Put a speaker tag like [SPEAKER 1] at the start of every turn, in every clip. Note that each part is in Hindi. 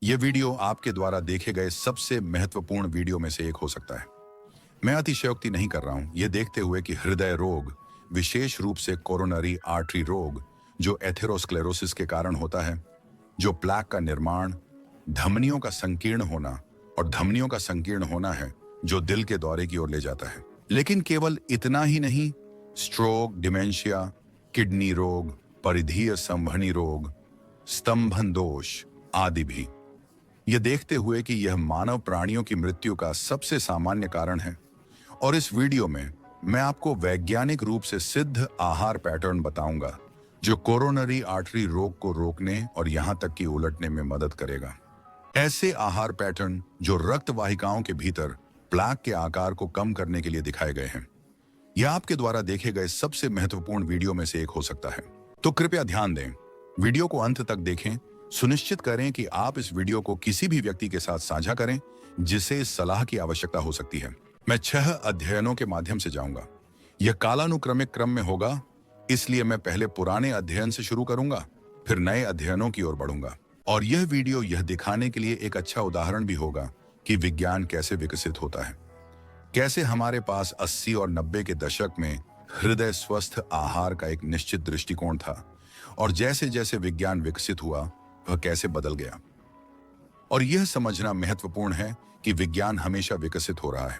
[SPEAKER 1] ये वीडियो आपके द्वारा देखे गए सबसे महत्वपूर्ण वीडियो में से एक हो सकता है। मैं अतिशयोक्ति नहीं कर रहा हूं, ये देखते हुए कि हृदय रोग, विशेष रूप से कोरोनरी आर्टरी रोग, जो एथेरोस्क्लेरोसिस के कारण होता है, जो प्लेक का निर्माण, धमनियों का संकीर्ण होना और धमनियों का संकीर्ण होना है, जो दिल के दौरे की ओर ले जाता है। लेकिन केवल इतना ही नहीं, स्ट्रोक, डिमेंशिया, किडनी रोग, परिधीय संवहनी रोग, स्तंभन दोष आदि भी। यह देखते हुए कि यह मानव प्राणियों की मृत्यु का सबसे सामान्य कारण है, और इस वीडियो में मैं आपको वैज्ञानिक रूप से सिद्ध आहार पैटर्न बताऊंगा जो कोरोनरी आर्टरी रोग को रोकने और यहां तक कि उलटने में मदद करेगा। ऐसे आहार पैटर्न जो रक्त वाहिकाओं के भीतर प्लेक के आकार को कम करने के लिए दिखाए गए हैं। यह आपके द्वारा देखे गए सबसे महत्वपूर्ण वीडियो में से एक हो सकता है। तो कृपया ध्यान दें, वीडियो को अंत तक देखें। सुनिश्चित करें कि आप इस वीडियो को किसी भी व्यक्ति के साथ साझा करें जिसे इस सलाह की आवश्यकता हो सकती है। मैं 6 अध्ययनों के माध्यम से जाऊंगा। यह कालानुक्रमिक क्रम में होगा, इसलिए मैं पहले पुराने अध्ययन से शुरू करूंगा, फिर नए अध्ययनों की ओर बढ़ूंगा। और यह वीडियो यह दिखाने के लिए एक अच्छा उदाहरण भी होगा कि विज्ञान कैसे विकसित होता है, कैसे हमारे पास 80 और 90 के दशक में हृदय स्वस्थ आहार का एक निश्चित दृष्टिकोण था, और जैसे जैसे विज्ञान विकसित हुआ वह कैसे बदल गया। और यह समझना महत्वपूर्ण है कि विज्ञान हमेशा विकसित हो रहा है,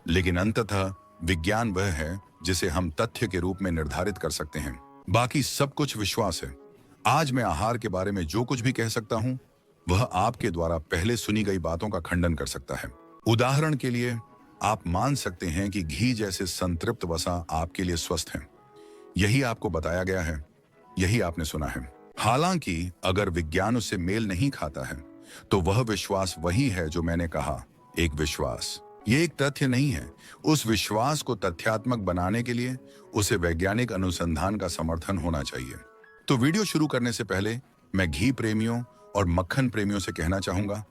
[SPEAKER 1] लेकिन अंततः विज्ञान वह है जिसे हम तथ्य के रूप में निर्धारित कर सकते हैं। बाकी सब कुछ विश्वास है। आज मैं आहार के बारे में जो कुछ भी कह सकता हूं, वह आपके द्वारा पहले सुनी गई बातों का खंडन कर सकता है। उदाहरण के लिए, आप मान सकते हैं कि घी जैसे संतृप्त वसा आपके लिए स्वस्थ है। यही आपको बताया गया है, यही आपने सुना है। हालांकि अगर विज्ञान उससे मेल नहीं खाता है, तो वह विश्वास वही है जो मैंने कहा, एक विश्वास। ये एक तथ्य नहीं है। उस विश्वास को तथ्यात्मक बनाने के लिए उसे वैज्ञानिक अनुसंधान का समर्थन होना चाहिए। तो वीडियो शुरू करने से पहले मैं घी प्रेमियों और मक्खन प्रेमियों से कहना चाहूंगा,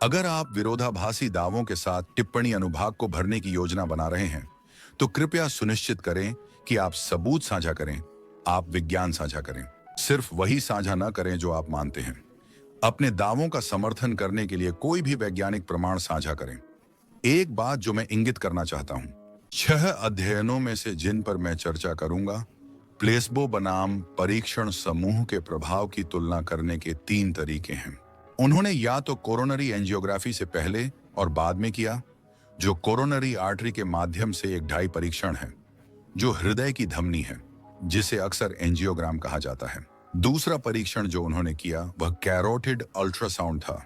[SPEAKER 1] अगर आप विरोधाभासी दावों के साथ टिप्पणी अनुभाग को भरने की योजना बना रहे हैं, तो कृपया सुनिश्चित करें कि आप सबूत साझा करें, आप विज्ञान साझा करें। सिर्फ वही साझा न करें जो आप मानते हैं। अपने दावों का समर्थन करने के लिए कोई भी वैज्ञानिक प्रमाण साझा करें। एक बात जो मैं इंगित करना चाहता हूं, 6 अध्ययनों में से जिन पर मैं चर्चा करूंगा, प्लेसबो बनाम परीक्षण समूह के प्रभाव की तुलना करने के 3 तरीके हैं। उन्होंने या तो कोरोनरी एंजियोग्राफी से पहले और बाद में किया, जो कोरोनरी आर्टरी के माध्यम से एक डाई परीक्षण है, जो हृदय की धमनी है, जिसे अक्सर एंजियोग्राम कहा जाता है। दूसरा परीक्षण जो उन्होंने किया वह कैरोटिड अल्ट्रासाउंड था,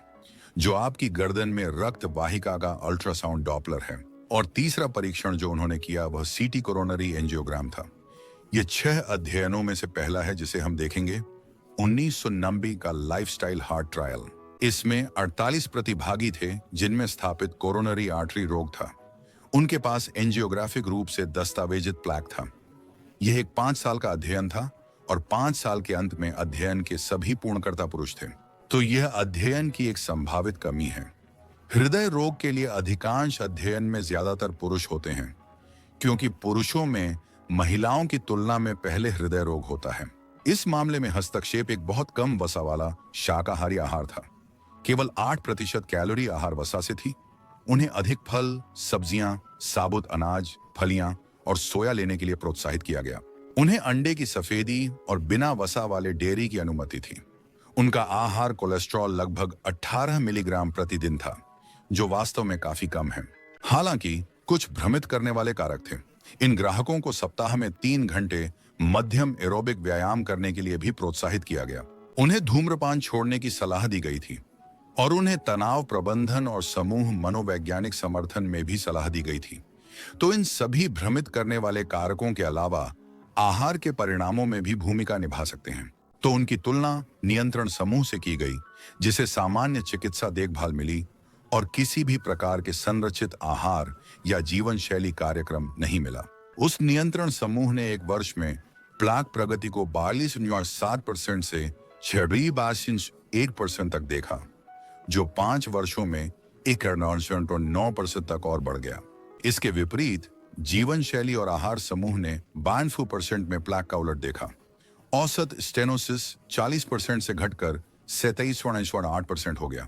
[SPEAKER 1] जो आपकी गर्दन में रक्त वाहिका का अल्ट्रासाउंड डॉपलर है। और तीसरा परीक्षण जो उन्होंने किया वह सीटी कोरोनरी एंजियोग्राम था। यह 6 अध्ययनों में से पहला है जिसे हम देखेंगे, 1990 का लाइफस्टाइल हार्ट ट्रायल। इसमें 48 प्रतिभागी थे जिनमें स्थापित कोरोनरी आर्टरी रोग था। उनके पास एंजियोग्राफिक रूप से दस्तावेजित प्लेक था। यह एक 5 साल का अध्ययन था, और 5 साल के अंत में अध्ययन के सभी पूर्णकर्ता पुरुष थे। तो यह अध्ययन की एक संभावित कमी है। हृदय रोग के लिए अधिकांश अध्ययन में ज्यादातर पुरुष होते हैं, क्योंकि पुरुषों में महिलाओं की तुलना में पहले हृदय रोग होता है। इस मामले में हस्तक्षेप एक बहुत कम वसा वाला शाकाहारी आहार था। केवल 8% कैलोरी आहार वसा से थी। उन्हें अधिक फल, सब्जियां, साबुत अनाज, फलियां और सोया लेने के लिए प्रोत्साहित किया गया। उन्हें अंडे की सफेदी और बिना वसा वाले डेयरी की अनुमति थी। उनका आहार कोलेस्ट्रॉल लगभग 18 मिलीग्राम प्रतिदिन था, जो वास्तव में काफी कम है। हालांकि कुछ भ्रमित करने वाले कारक थे। इन ग्राहकों को सप्ताह में 3 घंटे मध्यम एरोबिक व्यायाम करने के लिए भी प्रोत्साहित किया गया। उन्हें धूम्रपान छोड़ने की सलाह दी गई थी, और उन्हें तनाव प्रबंधन और समूह मनोवैज्ञानिक समर्थन में भी सलाह दी गई थी। तो इन सभी भ्रमित करने वाले कारकों के अलावा आहार के परिणामों में भी भूमिका निभा सकते हैं। तो उनकी तुलना नियंत्रण समूह से की गई, जिसे सामान्य चिकित्सा देखभाल मिली, और किसी भी प्रकार के संरचित आहार या जीवन शैली कार्यक्रम नहीं मिला। उस नियंत्रण समूह ने 1 वर्ष में प्लेक प्रगति को 42.7% से 6.1% तक देखा, जो 5 वर्षों में 1.9% तक और बढ़ गया। इसके विपरीत जीवन शैली और आहार समूह ने 52% में प्लेक का उलट देखा। औसत स्टेनोसिस 40% से घटकर 27.8% हो गया,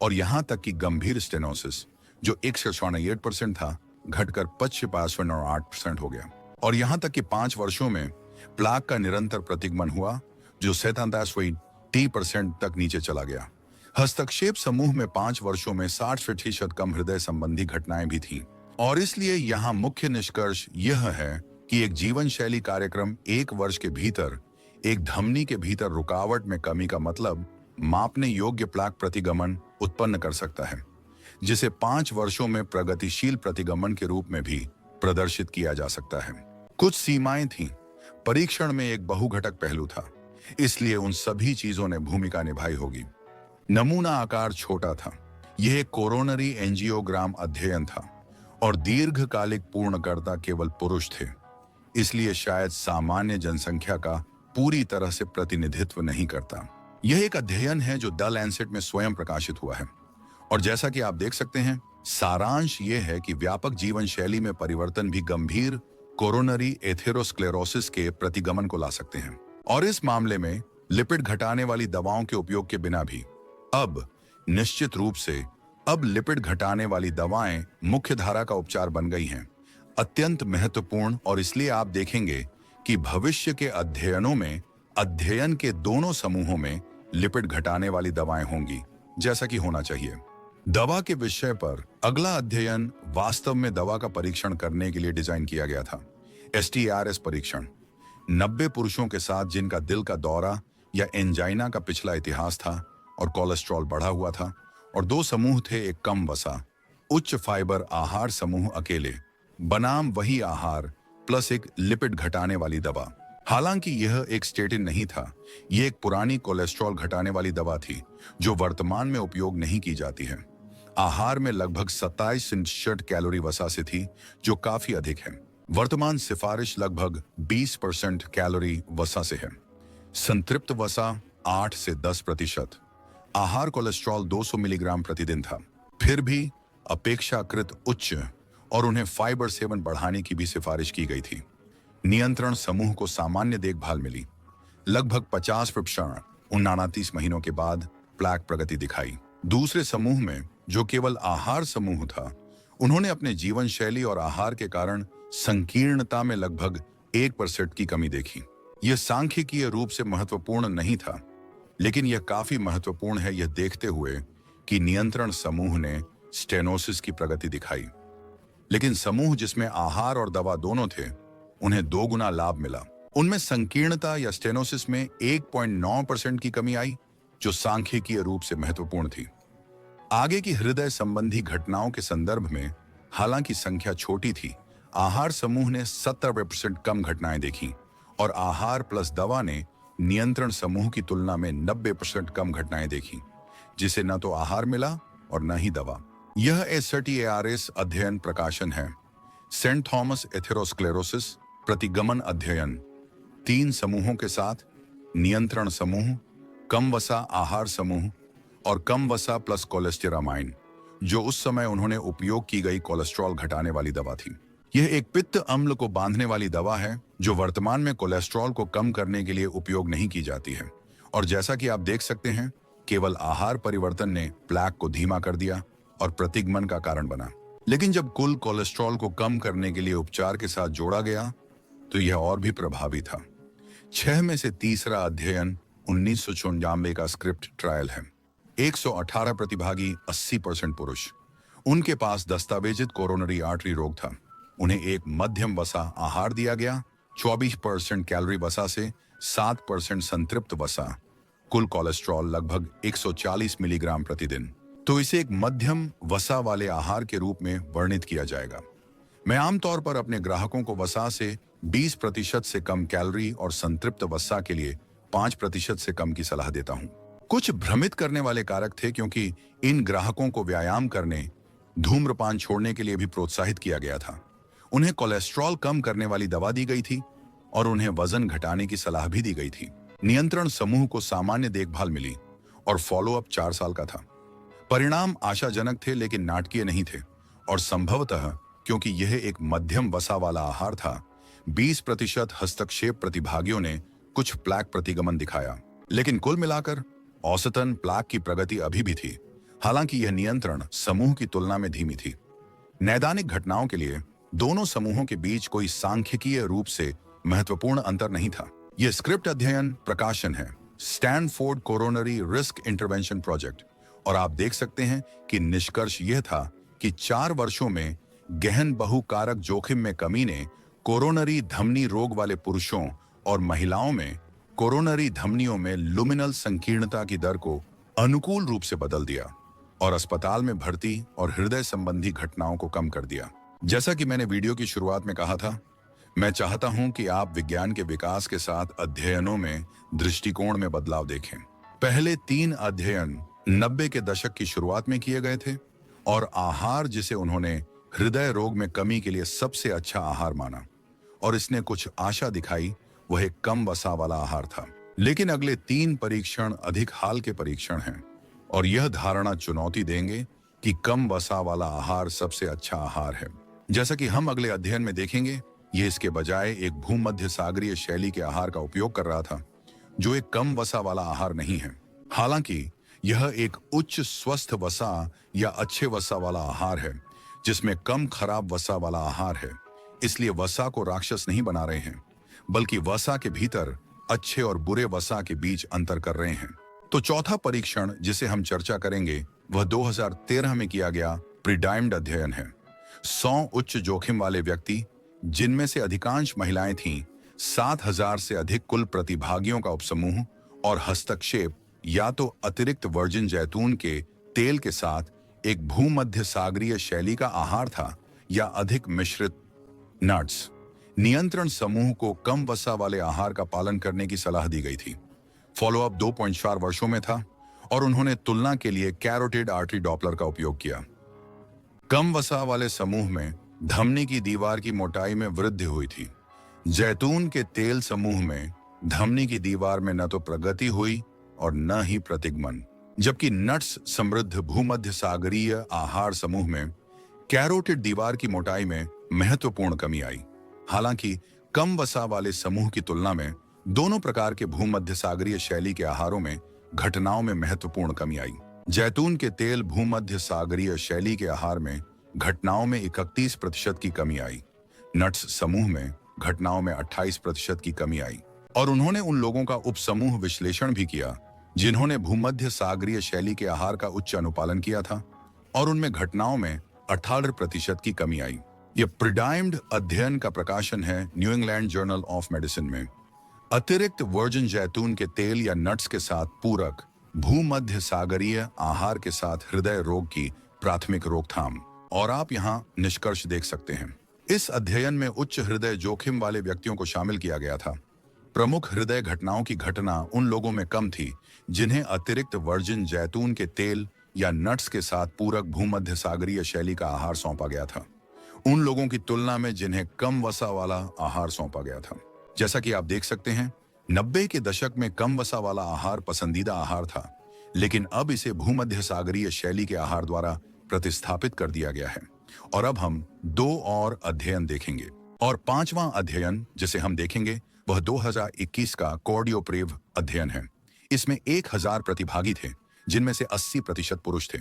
[SPEAKER 1] और यहां तक कि गंभीर स्टेनोसिस जो 168% था घटकर 55.8% हो गया। और यहां तक कि 5 वर्षों में प्लाक का निरंतर प्रतिगमन हुआ जो 87% तक नीचे चला गया। हस्तक्षेप समूह में 5 वर्षों में 60% कम हृदय संबंधी घटनाएं भी थीं। और इसलिए यहाँ मुख्य निष्कर्ष यह है कि एक जीवन शैली कार्यक्रम 1 वर्ष के भीतर एक धमनी के भीतर रुकावट में कमी का मतलब मापने योग्य प्लाक प्रतिगमन उत्पन्न कर सकता है, जिसे 5 वर्षों में प्रगतिशील प्रतिगमन के रूप में भी प्रदर्शित किया जा सकता है। कुछ सीमाएं थीं। परीक्षण में एक बहुघटक पहलू था, इसलिए उन सभी चीजों ने भूमिका निभाई होगी। नमूना आकार छोटा था। यह एक कोरोनरी एंजियोग्राम अध्ययन था और दीर्घकालिक पूर्णकर्ता केवल पुरुष थे, इसलिए शायद सामान्य जनसंख्या का पूरी तरह से प्रतिनिधित्व नहीं करता। यह एक अध्ययन है जो द लैंसेट में स्वयं प्रकाशित हुआ है और जैसा कि आप देख सकते हैं, सारांश यह है कि व्यापक जीवन शैली में परिवर्तन भी गंभीर कोरोनरी एथेरोस्क्लेरोसिस के प्रतिगमन को ला सकते हैं। और इस मामले में लिपिड घटाने वाली दवाओं के उपयोग के बिना भी अब निश्चित रूप से अब लिपिड घटाने वाली दवाएं मुख्य धारा का उपचार बन गई हैं, अत्यंत महत्वपूर्ण। और इसलिए आप देखेंगे कि भविष्य के अध्ययनों में अध्ययन के दोनों समूहों में लिपिड घटाने वाली दवाएं होंगी, जैसा कि होना चाहिए। दवा के विषय पर अगला अध्ययन वास्तव में दवा का परीक्षण करने के लिए डिजाइन किया गया था। STRS परीक्षण 90 पुरुषों के साथ जिनका दिल का दौरा या एंजाइना का पिछला इतिहास था और कोलेस्ट्रॉल बढ़ा हुआ था, और 2 समूह थे, एक कम वसा उच्च फाइबर आहार समूह अकेले बनाम वही आहार प्लस एक लिपिड घटाने वाली दवा। हालांकि यह एक स्टेटिन नहीं था, यह एक पुरानी कोलेस्ट्रॉल घटाने वाली दवा थी जो वर्तमान में उपयोग नहीं की जाती है। आहार में लगभग 27 कैलोरी वसा से थी, जो काफी अधिक है। वर्तमान सिफारिश लगभग 20% कैलोरी वसा से है। संतृप्त वसा 8 से 10%। आहार कोलेस्ट्रॉल 200 मिलीग्राम प्रतिदिन था, फिर भी अपेक्षाकृत उच्च, और उन्हें फाइबर सेवन बढ़ाने की भी सिफारिश की गई थी। नियंत्रण समूह को सामान्य देखभाल मिली। लगभग 50% 29 महीनों के बाद प्लाक प्रगति दिखाई। दूसरे समूह में, जो केवल आहार समूह था, उन्होंने अपने जीवन शैली और आहार के कारण संकीर्णता में लगभग 1% की कमी देखी। यह सांख्यिकीय रूप से महत्वपूर्ण नहीं था, लेकिन यह काफी महत्वपूर्ण है यह देखते हुए कि नियंत्रण समूह ने स्टेनोसिस की प्रगति दिखाई। लेकिन समूह जिसमें आहार और दवा दोनों थे, उन्हें 2 गुना लाभ मिला। उनमें संकीर्णता या स्टेनोसिस में 1.9% की कमी आई, जो सांख्यिकीय रूप से महत्वपूर्ण थी। आगे की हृदय संबंधी घटनाओं के संदर्भ में हालांकि संख्या छोटी थी, आहार समूह ने 70% कम घटनाएं देखी और आहार प्लस दवा ने नियंत्रण समूह की तुलना में 90% कम घटनाएं देखी, जिसे न तो आहार मिला और न ही दवा। यह STRS अध्ययन प्रकाशन है। सेंट थॉमस एथेरोस्क्लेरोसिस प्रतिगमन अध्ययन 3 समूहों के साथ, नियंत्रण समूह, कम वसा आहार समूह और कम वसा प्लस कोलेस्टेरामाइन, जो उस समय उन्होंने उपयोग की गई कोलेस्ट्रॉल घटाने वाली दवा थी। यह एक पित्त अम्ल को बांधने वाली दवा है जो वर्तमान में कोलेस्ट्रॉल को कम करने के लिए उपयोग नहीं की जाती है। और जैसा कि आप देख सकते हैं, केवल आहार परिवर्तन ने प्लाक को धीमा कर दिया और प्रतिगमन का कारण बना। लेकिन जब कुल कोलेस्ट्रॉल को कम करने के लिए उपचार के साथ जोड़ा गया, तो यह और भी प्रभावी था। 6 में से तीसरा अध्ययन 1994 का स्क्रिप्ट ट्रायल है। 118 प्रतिभागी, 80% पुरुष। उनके पास दस्तावेजित कोरोनरी आर्टरी रोग था। उन्हें एक मध्यम वसा आहार दिया गया, 24% कैलोरी वसा से 7% संतृप्त वसा, कुल कोलेस्ट्रॉल लगभग 140 मिलीग्राम प्रतिदिन। तो इसे एक मध्यम वसा वाले आहार के रूप में वर्णित किया जाएगा। मैं आमतौर पर अपने ग्राहकों को वसा से 20% से कम कैलोरी और संतृप्त वसा के लिए 5% से कम की सलाह देता हूं। कुछ भ्रमित करने वाले कारक थे क्योंकि इन ग्राहकों को व्यायाम करने, धूम्रपान छोड़ने के लिए भी प्रोत्साहित किया गया था। उन्हें कोलेस्ट्रॉल कम करने वाली दवा दी गई थी और उन्हें वजन घटाने की सलाह भी दी गई थी। नियंत्रण समूह को सामान्य देखभाल मिली और फॉलोअप 4 साल का था। परिणाम आशाजनक थे लेकिन नाटकीय नहीं थे, और संभवतः क्योंकि यह एक मध्यम वसा वाला आहार था, 20% हस्तक्षेप प्रतिभागियों ने कुछ प्लाक प्रतिगमन दिखाया। लेकिन कुल मिलाकर औसतन प्लाक की प्रगति अभी भी थी। हालांकि यह नियंत्रण समूह की तुलना में धीमी थी। नैदानिक घटनाओं के लिए दोनों समूहों के बीच कोई सांख्यिकीय रूप से महत्वपूर्ण अंतर नहीं था। यह स्क्रिप्ट अध्ययन प्रकाशन है, Stanford coronary risk intervention project, और आप देख सकते हैं कि निष्कर्ष यह था कि 4 वर्षों में गहन बहुकारक जोखिम में कमी ने कोरोनरी धमनी रोग वाले पुरुषों और महिलाओं में कोरोनरी धमनियों में लुमिनल संकीर्णता की दर को अनुकूल रूप से बदल दिया और अस्पताल में भर्ती और हृदय संबंधी घटनाओं को कम कर दिया। जैसा कि मैंने वीडियो की शुरुआत में कहा था, मैं चाहता हूं कि आप विज्ञान के विकास के साथ अध्ययनों में दृष्टिकोण में बदलाव देखें। पहले 3 अध्ययन 90 के दशक की शुरुआत में किए गए थे और आहार जिसे उन्होंने हृदय रोग में कमी के लिए सबसे अच्छा आहार माना और इसने कुछ आशा दिखाई, वह एक कम वसा वाला आहार था। लेकिन अगले 3 परीक्षण अधिक हाल के परीक्षण हैं और यह धारणा चुनौती देंगे कि कम वसा वाला आहार सबसे अच्छा आहार है। जैसा कि हम अगले अध्ययन में देखेंगे, यह इसके बजाय एक भूमध्य सागरीय शैली के आहार का उपयोग कर रहा था, जो एक कम वसा वाला आहार नहीं है। हालांकि यह एक उच्च स्वस्थ वसा या अच्छे वसा वाला आहार है, जिसमें कम खराब वसा वाला आहार है। इसलिए वसा को राक्षस नहीं बना रहे हैं, बल्कि वसा के भीतर अच्छे और बुरे वसा के बीच अंतर कर रहे हैं। तो चौथा परीक्षण जिसे हम चर्चा करेंगे वह 2013 में किया गया प्रीडाइम्ड अध्ययन है। 100 उच्च जोखिम वाले व्यक्ति, जिनमें से अधिकांश महिलाएं थीं, 7000 से अधिक कुल प्रतिभागियों का उपसमूह और हस्तक्षेप या तो अतिरिक्त वर्जिन जैतून के तेल के साथ एक भूमध्य सागरीय शैली का आहार था या अधिक मिश्रित नट्स। नियंत्रण समूह को कम वसा वाले आहार का पालन करने की सलाह दी गई थी। फॉलोअप 2.4 वर्षों में था और उन्होंने तुलना के लिए कैरोटिड आर्टरी डॉपलर का उपयोग किया। कम वसा वाले समूह में धमनी की दीवार की मोटाई में वृद्धि हुई थी। जैतून के तेल समूह में धमनी की दीवार में न तो प्रगति हुई और न ही प्रतिगमन, जबकि नट्स समृद्ध भूमध्य सागरीय आहार समूह में कैरोटिड दीवार की मोटाई में महत्वपूर्ण कमी आई। हालांकि कम वसा वाले समूह की तुलना में दोनों प्रकार के भूमध्य सागरीय शैली के आहारों में घटनाओं में महत्वपूर्ण कमी आई। जैतून के तेल भूमध्य सागरीय शैली के आहार में घटनाओं में 31% की कमी आई। नट्स समूह में घटनाओं में 28% की कमी आई। और उन्होंने उन लोगों का उपसमूह विश्लेषण भी किया जिन्होंने भूमध्य सागरीय शैली के आहार का उच्च अनुपालन किया था और उनमें घटनाओं में 18% की कमी आई। यह प्रीडाइम्ड अध्ययन का प्रकाशन है new England journal of medicine में। अतिरिक्त वर्जिन जैतून के तेल या नट्स के साथ पूरक भूमध्य सागरीय आहार के साथ हृदय रोग की प्राथमिक रोकथाम। और आप यहाँ निष्कर्ष देख सकते हैं। इस अध्ययन में उच्च हृदय जोखिम वाले व्यक्तियों को शामिल किया गया था। प्रमुख हृदय घटनाओं की घटना उन लोगों में कम थी जिन्हें अतिरिक्त वर्जिन जैतून के तेल या नट्स के साथ पूरक भूमध्य सागरीय शैली का आहार सौंपा गया था, उन लोगों की तुलना में जिन्हें कम वसा वाला आहार सौंपा गया था। जैसा कि आप देख सकते हैं, 90 के दशक में कम वसा वाला आहार पसंदीदा आहार था, लेकिन अब इसे भूमध्य सागरीय शैली के आहार द्वारा प्रतिस्थापित कर दिया गया है। और अब हम 2 और अध्ययन देखेंगे और 5वां अध्ययन जिसे हम देखेंगे वह 2021 का कार्डियोप्रेव अध्ययन है। इसमें 1000 प्रतिभागी थे, जिनमें से 80% पुरुष थे।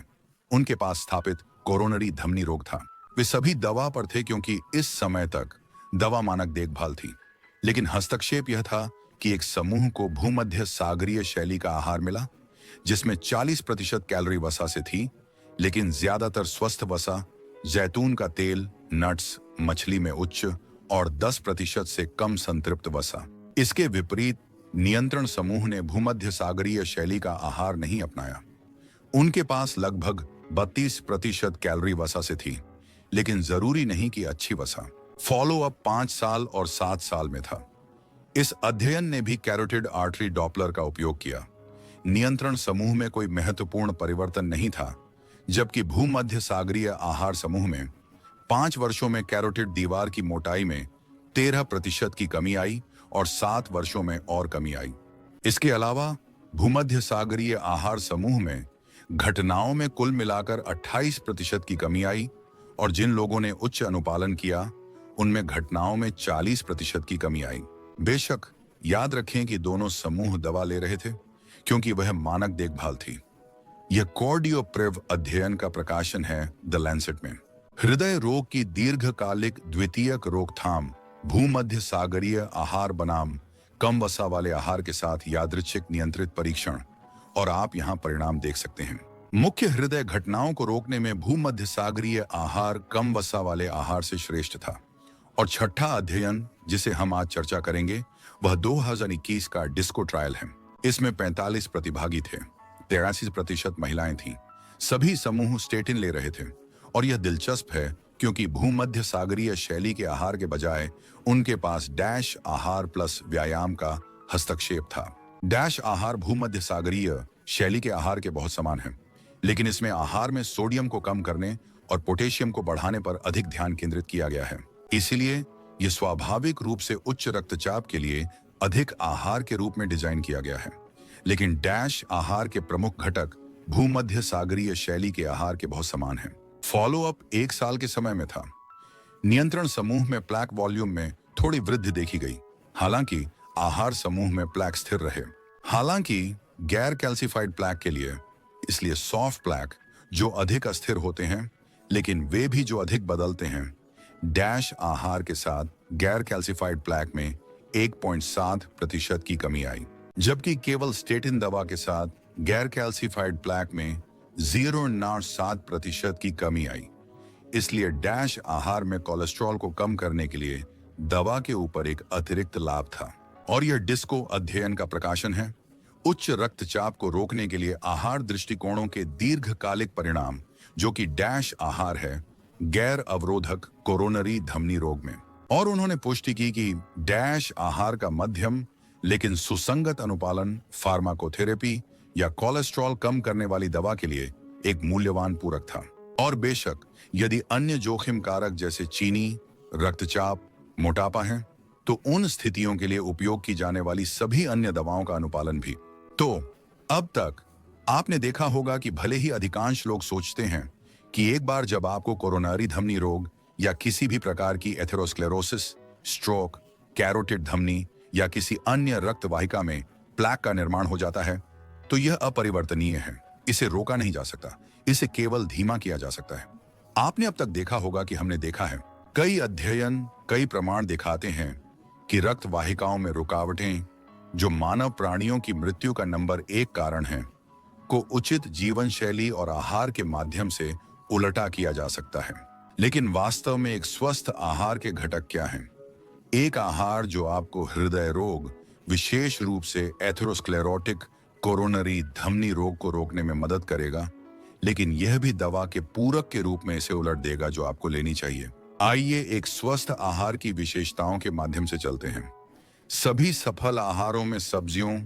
[SPEAKER 1] उनके पास स्थापित कोरोनरी धमनी रोग था। वे सभी दवा पर थे क्योंकि इस समय तक दवा मानक देखभाल थी। लेकिन हस्तक्षेप यह था कि एक समूह को भूमध्य सागरीय शैली का आहार मिला, जिसमें 40% कैलोरी वसा से थी, लेकिन ज्यादातर स्वस्थ वसा, जैतून का तेल, नट्स, मछली में उच्च और 10% से कम संतृप्त वसा। इसके विपरीत नियंत्रण समूह ने भूमध्य सागरीय शैली का आहार नहीं अपनाया। उनके पास लगभग 32% कैलोरी वसा से थी, लेकिन जरूरी नहीं कि अच्छी वसा। फॉलो अप 5 साल और 7 साल में था। इस अध्ययन ने भी कैरोटिड आर्टरी डॉपलर का उपयोग किया। नियंत्रण समूह में कोई महत्वपूर्ण परिवर्तन नहीं था, जबकि भूमध्य सागरीय आहार समूह में 5 वर्षों में कैरोटिड दीवार की मोटाई में 13% की कमी आई और 7 वर्षों में और कमी आई। इसके अलावा भूमध्य सागरीय आहार समूह में घटनाओं में कुल मिलाकर 28% की कमी आई और जिन लोगों ने उच्च अनुपालन किया उनमें घटनाओं में 40% की कमी आई। बेशक याद रखें कि दोनों समूह दवा ले रहे थे क्योंकि वह मानक देखभाल थी। यह कॉर्डियोप्रेव अध्ययन का प्रकाशन है द लैंसेट में। हृदय रोग की दीर्घकालिक द्वितीयक रोकथाम भूमध्य सागरीय आहार बनाम कम वसा वाले आहार के साथ यादृच्छिक नियंत्रित परीक्षण। और आप यहां परिणाम देख सकते हैं। मुख्य हृदय घटनाओं को रोकने में भूमध्य सागरीय आहार कम वसा वाले आहार से श्रेष्ठ था। और छठा अध्ययन जिसे हम आज चर्चा करेंगे वह 2021 का डिस्को ट्रायल है। इसमें 45 प्रतिभागी थे, 83% महिलाएं थीं। सभी समूह स्टेटिन ले रहे थे। और यह दिलचस्प है क्योंकि भूमध्य सागरीय शैली के आहार के बजाय उनके पास डैश आहार प्लस व्यायाम का हस्तक्षेप था। डैश आहार भूमध्य सागरीय शैली के आहार के बहुत समान है, लेकिन इसमें आहार में सोडियम को कम करने और पोटेशियम को बढ़ाने पर अधिक ध्यान केंद्रित किया गया है। इसलिए यह स्वाभाविक रूप से उच्च रक्तचाप के लिए अधिक आहार के रूप में डिजाइन किया गया है। लेकिन डैश आहार के प्रमुख घटक भूमध्य सागरीय शैली के आहार के बहुत समान हैं। फॉलोअप 1 साल के समय में था। नियंत्रण समूह में प्लैक वॉल्यूम में थोड़ी वृद्धि देखी गई, हालांकि आहार समूह में प्लैक स्थिर रहे। हालांकि गैर कैल्सिफाइड प्लैक के लिए, इसलिए सॉफ्ट प्लैक जो अधिक अस्थिर होते हैं, लेकिन वे भी जो अधिक बदलते हैं। डैश आहार के साथ गैर कैल्सिफाइड प्लैक में 1.7% की कमी आई, जबकि केवल स्टेटिन दवा के साथ गैर कैल्सिफाइड प्लैक में 0.7% की कमी आई। इसलिए डैश आहार में कोलेस्ट्रॉल को कम करने के लिए दवा के ऊपर एक अतिरिक्त लाभ था। और यह डिस्को अध्ययन का प्रकाशन है। उच्च रक्तचाप को रोकने के लिए आहार दृष्टिकोणों के दीर्घकालिक परिणाम, जो कि डैश आहार है गैर अवरोधक कोरोनरी धमनी रोग में। और उन्होंने पुष्टि की कि डैश आहार का मध्यम लेकिन सुसंगत अनुपालन फार्माकोथेरेपी या कोलेस्ट्रॉल कम करने वाली दवा के लिए एक मूल्यवान पूरक था। और बेशक यदि अन्य जोखिम कारक जैसे चीनी, रक्तचाप, मोटापा हैं, तो उन स्थितियों के लिए उपयोग की जाने वाली सभी अन्य दवाओं का अनुपालन भी। तो अब तक आपने देखा होगा कि भले ही अधिकांश लोग सोचते हैं कि एक बार जब आपको कोरोनरी धमनी रोग या किसी भी प्रकार की एथेरोस्क्लेरोसिस, स्ट्रोक, कैरोटिड धमनी या किसी अन्य रक्त वाहिका में प्लैक का निर्माण हो जाता है, तो यह अपरिवर्तनीय है। इसे रोका नहीं जा सकता, इसे केवल धीमा किया जा सकता है। आपने अब तक देखा होगा कि हमने देखा है कई अध्ययन, कई प्रमाण दिखाते हैं कि रक्त वाहिकाओं में रुकावटें, जो मानव प्राणियों की मृत्यु का नंबर 1 कारण है, को उचित जीवन शैली और आहार के माध्यम से उलटा किया जा सकता है। लेकिन वास्तव में एक स्वस्थ आहार के घटक क्या हैं? एक आहार जो आपको हृदय रोग, विशेष रूप से एथेरोस्क्लेरोटिक कोरोनरी धमनी रोग को रोकने में मदद करेगा, लेकिन यह भी दवा के पूरक के रूप में इसे उलट देगा जो आपको लेनी चाहिए। आइए एक स्वस्थ आहार की विशेषताओं के माध्यम से चलते हैं। सभी सफल आहारों में सब्जियों,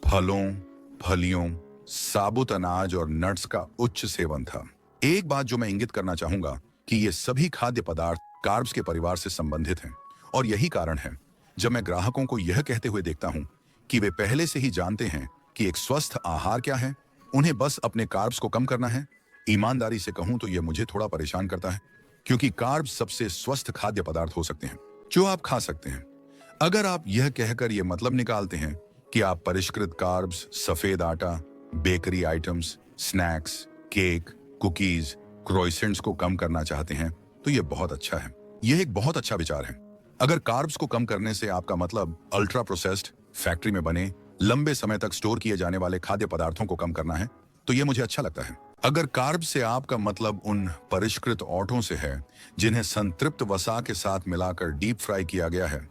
[SPEAKER 1] फलों, फलियों, साबुत अनाज और नट्स का उच्च सेवन था। एक बात जो मैं इंगित करना चाहूंगा कि ये सभी खाद्य पदार्थ कार्ब्स के परिवार से संबंधित हैं। और यही कारण है जब मैं ग्राहकों को यह कहते हुए देखता हूं कि वे पहले से ही जानते हैं कि एक स्वस्थ आहार क्या है, उन्हें बस अपने कार्ब्स को कम करना है। ईमानदारी से कहूं तो यह मुझे थोड़ा परेशान करता है, क्योंकि कार्ब्स सबसे स्वस्थ खाद्य पदार्थ हो सकते हैं जो आप खा सकते हैं। अगर आप यह कहकर यह मतलब निकालते हैं कि आप परिष्कृत कार्ब्स, सफेद आटा, bakery items, snacks, cake, cookies, croissants को कम करना चाहते हैं, तो यह बहुत अच्छा है। यह एक बहुत अच्छा विचार है। अगर कार्ब्स को कम करने से आपका मतलब अल्ट्रा प्रोसेस्ड, फैक्ट्री में बने, लंबे समय तक स्टोर किए जाने वाले खाद्य पदार्थों को कम करना है, तो यह मुझे अच्छा लगता है। अगर कार्ब्स से आपका मतलब उन परिष्कृत ओठों से है जिन्हें संतृप्त वसा के साथ मिलाकर डीप फ्राई किया गया है,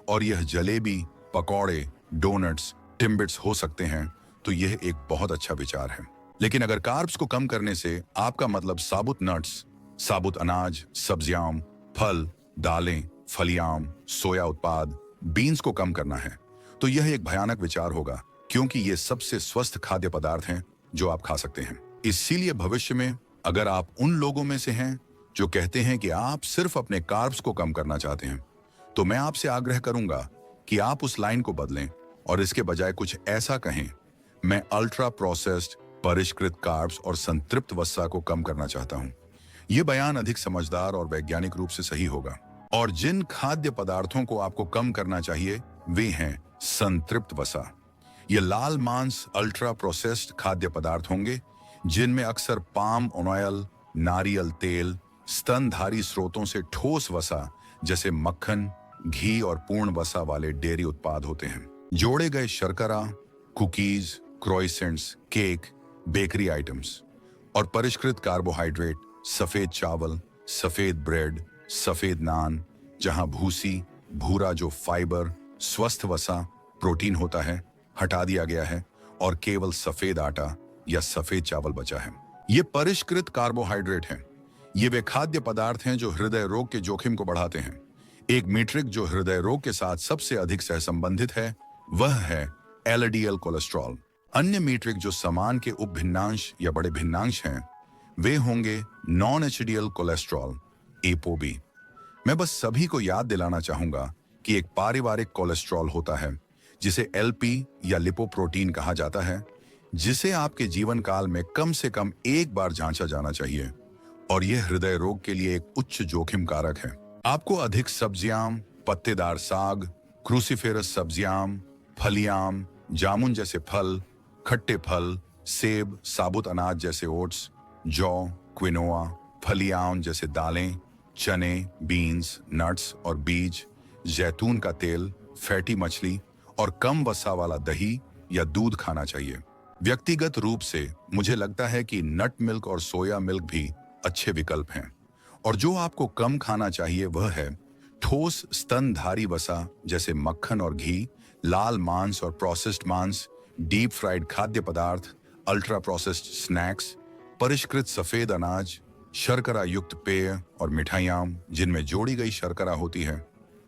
[SPEAKER 1] और यह जलेबी, पकौड़े, डोनट्स, टिम्बिट्स हो सकते हैं, तो यह एक बहुत अच्छा विचार है। लेकिन अगर कार्ब्स को कम करने से आपका मतलब साबुत नट्स, साबुत अनाज, सब्जियां, फल, दालें, फलियां, सोया उत्पाद, बीन्स को कम करना है, तो यह एक भयानक विचार होगा, क्योंकि ये सबसे स्वस्थ खाद्य पदार्थ हैं जो आप खा सकते हैं। इसीलिए भविष्य में अगर आप उन लोगों में से हैं जो कहते हैं कि आप सिर्फ अपने कार्ब्स को कम करना चाहते हैं, तो मैं आपसे आग्रह करूंगा कि आप उस लाइन को बदलें और इसके बजाय कुछ ऐसा कहें, मैं अल्ट्रा प्रोसेस्ड, परिष्कृत कार्ब्स और संतृप्त वसा को कम करना चाहता हूं। यह बयान अधिक समझदार और वैज्ञानिक रूप से सही होगा। और जिन खाद्य पदार्थों को आपको कम करना चाहिए वे हैं संतृप्त वसा। ये लाल मांस, अल्ट्रा प्रोसेस्ड खाद्य पदार्थ होंगे जिनमें अक्सर पाम ऑयल, नारियल तेल, स्तनधारी स्रोतों से ठोस वसा जैसे मक्खन, घी और पूर्ण वसा वाले डेयरी उत्पाद होते हैं। जोड़े गए शर्करा, कुकीज, क्रोइसेंट्स, केक, बेकरी आइटम्स और परिष्कृत कार्बोहाइड्रेट, सफेद चावल, सफेद ब्रेड, सफेद नान, जहां भूसी, भूरा जो फाइबर, स्वस्थ वसा, प्रोटीन होता है, हटा दिया गया है और केवल सफेद आटा या सफेद चावल बचा है। ये परिष्कृत कार्बोहाइड्रेट हैं। ये वे खाद्य पदार्थ हैं जो हृदय रोग के जोखिम को बढ़ाते हैं। एक मीट्रिक जो हृदय रोग के साथ सबसे अधिक सहसंबंधित है वह है एलडीएल कोलेस्ट्रॉल। अन्य मीट्रिक जो समान के उपभिन्नांश या बड़े भिन्नांश हैं वे होंगे नॉन एचडीएल कोलेस्ट्रॉल, एपोबी। मैं बस सभी को याद दिलाना चाहूंगा कि एक पारिवारिक कोलेस्ट्रॉल होता है जिसे एलपी या लिपोप्रोटीन कहा जाता है, जिसे आपके जीवन काल में कम से कम एक बार जांचा जाना चाहिए और यह हृदय रोग के लिए एक उच्च जोखिम कारक है। आपको अधिक सब्जियां, पत्तेदार साग, क्रूसीफेरस सब्जियां, फलियां, जामुन जैसे फल, खट्टे फल, सेब, साबुत अनाज जैसे ओट्स, जौ, क्विनोआ, फलियां जैसे दालें, चने, बीन्स, नट्स और बीज, जैतून का तेल, फैटी मछली और कम वसा वाला दही या दूध खाना चाहिए। व्यक्तिगत रूप से मुझे लगता है कि नट मिल्क और सोया मिल्क भी अच्छे विकल्प हैं। और जो आपको कम खाना चाहिए वह है ठोस स्तनधारी वसा जैसे मक्खन और घी, लाल मांस और प्रोसेस्ड मांस, डीप फ्राइड खाद्य पदार्थ, अल्ट्रा प्रोसेस्ड स्नैक्स, परिष्कृत सफेद अनाज, शर्करा युक्त पेय और मिठाइयाँ जिनमें जोड़ी गई शर्करा होती है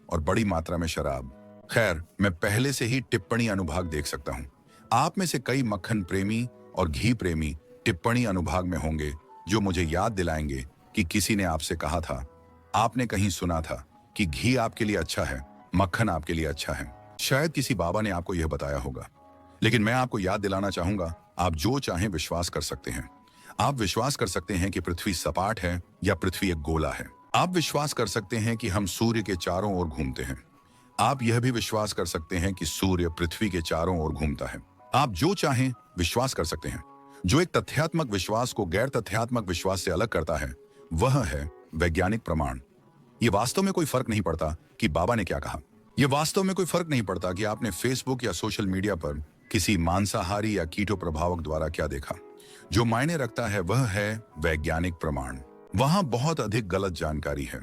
[SPEAKER 1] और बड़ी मात्रा में शराब। खैर, मैं पहले से ही टिप्पणी अनुभाग देख सकता हूँ। आप में से कई मक्खन प्रेमी और घी प्रेमी टिप्पणी अनुभाग में होंगे जो मुझे याद दिलाएंगे कि किसी ने आपसे कहा था, आपने कहीं सुना था कि घी आपके लिए अच्छा है, मक्खन आपके लिए अच्छा है। शायद किसी बाबा ने आपको यह बताया होगा। लेकिन मैं आपको याद दिलाना चाहूंगा, आप जो चाहें विश्वास कर सकते हैं। आप विश्वास कर सकते हैं कि पृथ्वी सपाट है या पृथ्वी एक गोला है। आप विश्वास कर सकते हैं कि हम सूर्य के चारों ओर घूमते हैं। आप यह भी विश्वास कर सकते हैं कि सूर्य पृथ्वी के चारों ओर घूमता है। आप जो चाहें विश्वास कर सकते हैं। जो एक तथ्यात्मक विश्वास को गैर तथ्यात्मक विश्वास से अलग करता है वह है वैज्ञानिक प्रमाण। ये वास्तव में कोई फर्क नहीं पड़ता कि बाबा ने क्या कहा। यह वास्तव में कोई फर्क नहीं पड़ता कि आपने फेसबुक या सोशल मीडिया पर किसी मांसाहारी या कीटो प्रभावक द्वारा क्या देखा। जो मायने रखता है वह है वैज्ञानिक प्रमाण। वहां बहुत अधिक गलत जानकारी है।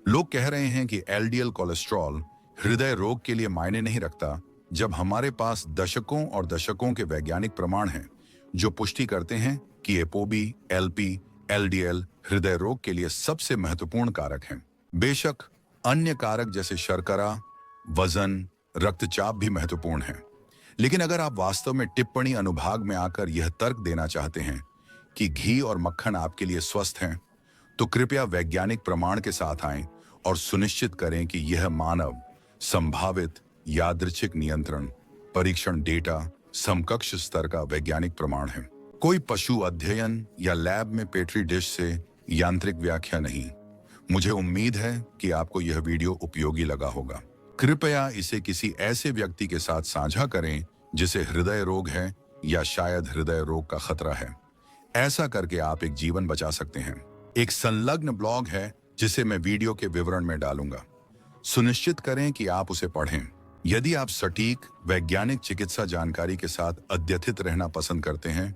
[SPEAKER 1] लोग कह रहे हैं कि एलडीएल कोलेस्ट्रॉल हृदय रोग के लिए मायने नहीं रखता, जब हमारे पास दशकों और दशकों के वैज्ञानिक प्रमाण हैं जो पुष्टि करते हैं कि एपोबी, एलपी, एलडीएल हृदय रोग के लिए सबसे महत्वपूर्ण कारक हैं। बेशक अन्य कारक जैसे शर्करा, वजन, रक्तचाप भी महत्वपूर्ण हैं। लेकिन अगर आप वास्तव में टिप्पणी अनुभाग में आकर यह तर्क देना चाहते हैं कि घी और मक्खन आपके लिए स्वस्थ हैं, तो कृपया वैज्ञानिक प्रमाण के साथ आएं और सुनिश्चित करें कि यह मानव संभावित यादृच्छिक नियंत्रण परीक्षण डेटा समकक्ष स्तर का वैज्ञानिक प्रमाण है। कोई पशु अध्ययन या लैब में पेट्री डिश से यांत्रिक व्याख्या नहीं। मुझे उम्मीद है कि आपको यह वीडियो उपयोगी लगा होगा। कृपया इसे किसी ऐसे व्यक्ति के साथ साझा करें जिसे हृदय रोग है या शायद हृदय रोग का खतरा है। ऐसा करके आप एक जीवन बचा सकते हैं। एक संलग्न ब्लॉग है जिसे मैं वीडियो के विवरण में डालूंगा। सुनिश्चित करें कि आप उसे पढ़ें। यदि आप सटीक वैज्ञानिक चिकित्सा जानकारी के साथ अद्यतित रहना पसंद करते हैं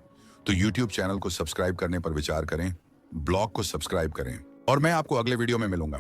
[SPEAKER 1] तो YouTube चैनल को सब्सक्राइब करने पर विचार करें, ब्लॉग को सब्सक्राइब करें और मैं आपको अगले वीडियो में मिलूंगा।